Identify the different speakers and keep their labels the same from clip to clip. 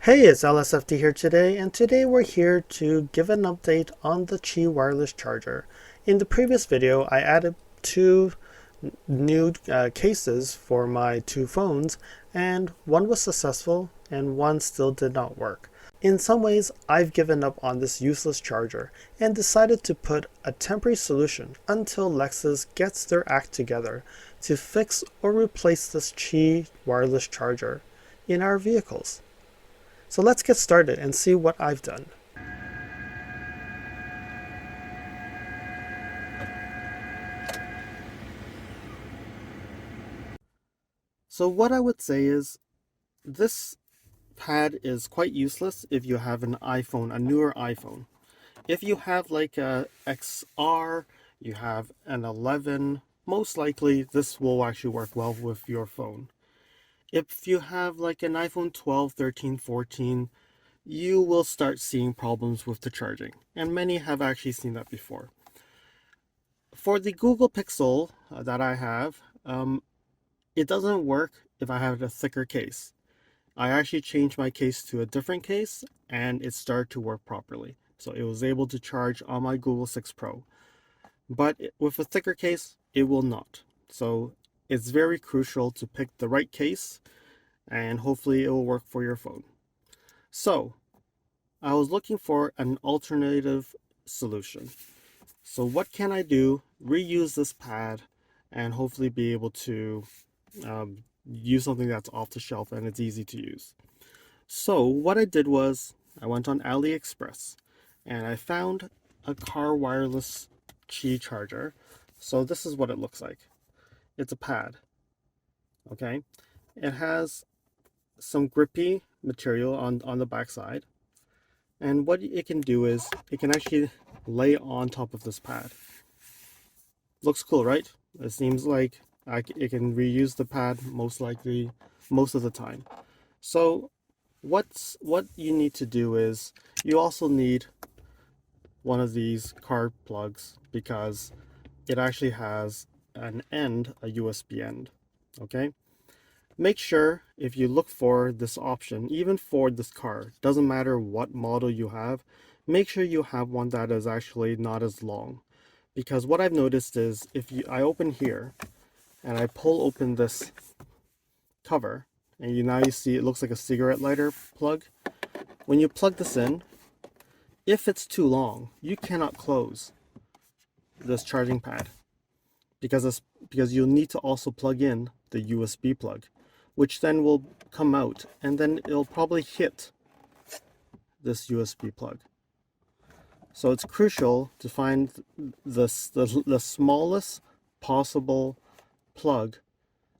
Speaker 1: Hey, it's LSFD here today, and today we're here to give an update on the Qi wireless charger. In the previous video, I added two new cases for my two phones, and one was successful and one still did not work. In some ways, I've given up on this useless charger and decided to put a temporary solution until Lexus gets their act together to fix or replace this Qi wireless charger in our vehicles. So let's get started and see what I've done. So what I would say is this pad is quite useless if you have an iPhone, a newer iPhone. If you have like a XR, you have an 11, most likely this will actually work well with your phone. If you have like an iPhone 12, 13, 14, you will start seeing problems with the charging. And many have actually seen that before. For the Google Pixel that I have, it doesn't work if I have a thicker case. I actually changed my case to a different case and it started to work properly. So it was able to charge on my Google 6 Pro. But with a thicker case, it will not. So it's very crucial to pick the right case and hopefully it will work for your phone. So I was looking for an alternative solution. So what can I do? Reuse this pad and hopefully be able to use something that's off the shelf and it's easy to use. So what I did was I went on AliExpress and I found a car wireless Qi charger. So this is what it looks like. It's a pad. Okay. It has some grippy material on the back side. And what it can do is it can actually lay on top of this pad. Looks cool, right? It seems like it can reuse the pad most likely most of the time. So what you need to do is you also need one of these car plugs because it actually has an end, a USB end. Okay? Make sure if you look for this option, even for this car, doesn't matter what model you have, make sure you have one that is actually not as long. Because what I've noticed is if I open here and I pull open this cover, and now you see it looks like a cigarette lighter plug. When you plug this in, if it's too long, you cannot close this charging pad because you'll need to also plug in the USB plug, which then will come out and then it'll probably hit this USB plug. So it's crucial to find the smallest possible plug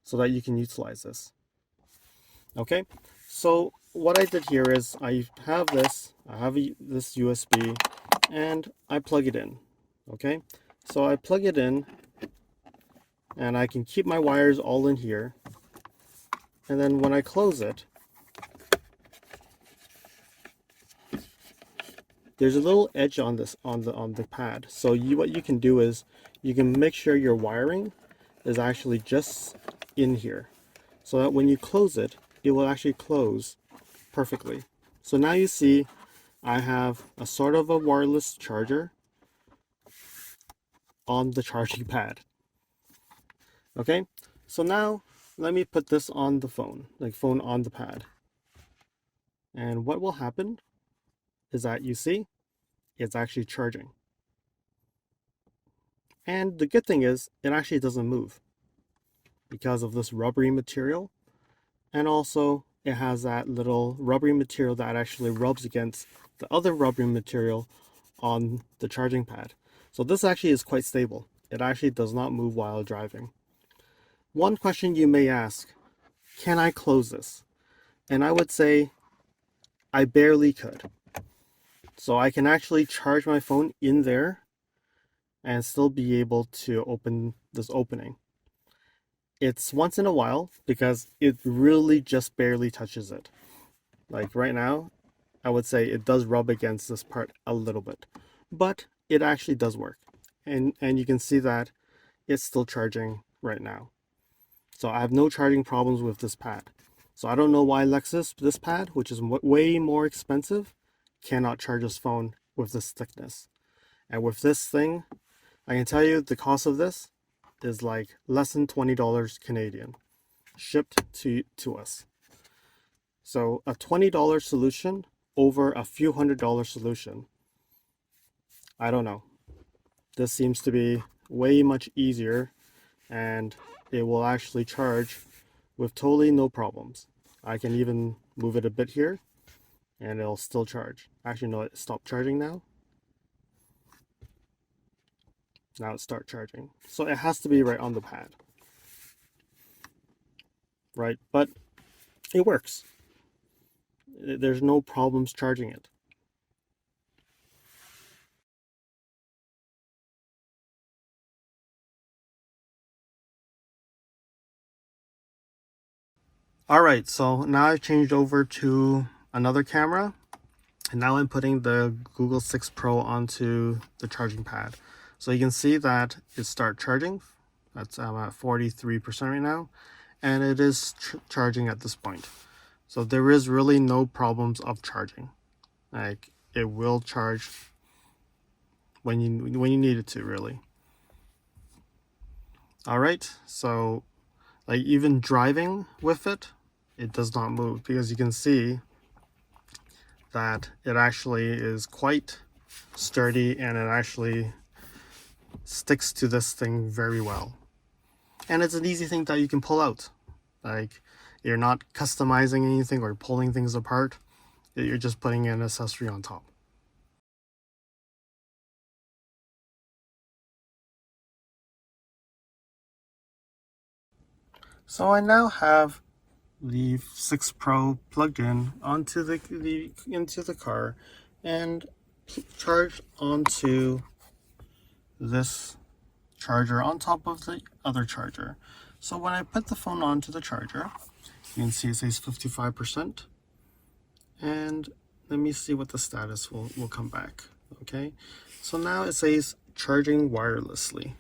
Speaker 1: so that you can utilize this. Okay, so what I did here is I have this USB and I plug it in. Okay, so I plug it in and I can keep my wires all in here, and then when I close it, there's a little edge on this on the pad. So what you can do is you can make sure your wiring is actually just in here so that when you close it, it will actually close perfectly. So now you see I have a sort of a wireless charger on the charging pad. Okay, so now let me put this on the phone, like phone on the pad. And what will happen is that you see it's actually charging. And the good thing is it actually doesn't move because of this rubbery material. And also it has that little rubbery material that actually rubs against the other rubbery material on the charging pad. So this actually is quite stable. It actually does not move while driving. One question you may ask, can I close this? And I would say I barely could. So I can actually charge my phone in there and still be able to open this opening. It's once in a while because it really just barely touches it. Like right now, I would say it does rub against this part a little bit, but it actually does work. And you can see that it's still charging right now. So I have no charging problems with this pad. So I don't know why Lexus, this pad, which is way more expensive, cannot charge this phone with this thickness. And with this thing, I can tell you the cost of this is like less than $20 Canadian shipped to us. So a $20 solution over a few $100 solution. I don't know. This seems to be way much easier, and it will actually charge with totally no problems. I can even move it a bit here and it'll still charge. Actually, no, it stopped charging now. Now it start charging. So it has to be right on the pad. Right? But it works. There's no problems charging it. Alright, so now I've changed over to another camera, and now I'm putting the Google 6 Pro onto the charging pad. So you can see that it started charging. That's at 43% right now, and it is charging at this point. So there is really no problems of charging. Like, it will charge when you need it to, really. Alright, so like even driving with it, it does not move, because you can see that it actually is quite sturdy and it actually sticks to this thing very well. And it's an easy thing that you can pull out. Like, you're not customizing anything or pulling things apart. You're just putting an accessory on top. So I now have the 6 Pro plugged in onto into the car and charged onto this charger on top of the other charger. So when I put the phone onto the charger, you can see it says 55%. And let me see what the status will come back. Okay, so now it says charging wirelessly.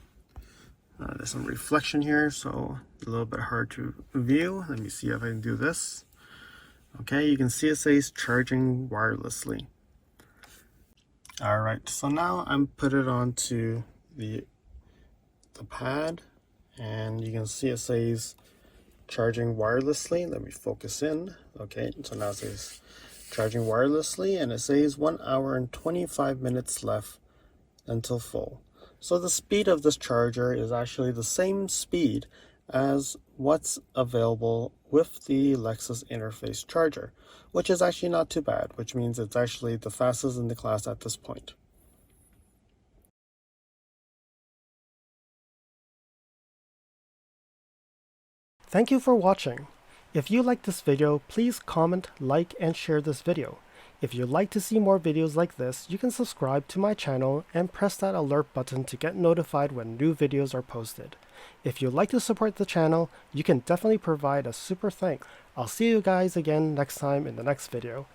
Speaker 1: There's some reflection here, so a little bit hard to view. Let me see if I can do this. Okay, you can see it says charging wirelessly. All right, so now I'm put it onto the pad, and you can see it says charging wirelessly. Let me focus in. Okay, so now it says charging wirelessly, and it says 1 hour and 25 minutes left until full. So the speed of this charger is actually the same speed as what's available with the Lexus Interface charger, which is actually not too bad, which means it's actually the fastest in the class at this point. Thank you for watching. If you liked this video, please comment, like, and share this video. If you'd like to see more videos like this, you can subscribe to my channel and press that alert button to get notified when new videos are posted. If you'd like to support the channel, you can definitely provide a super thanks. I'll see you guys again next time in the next video.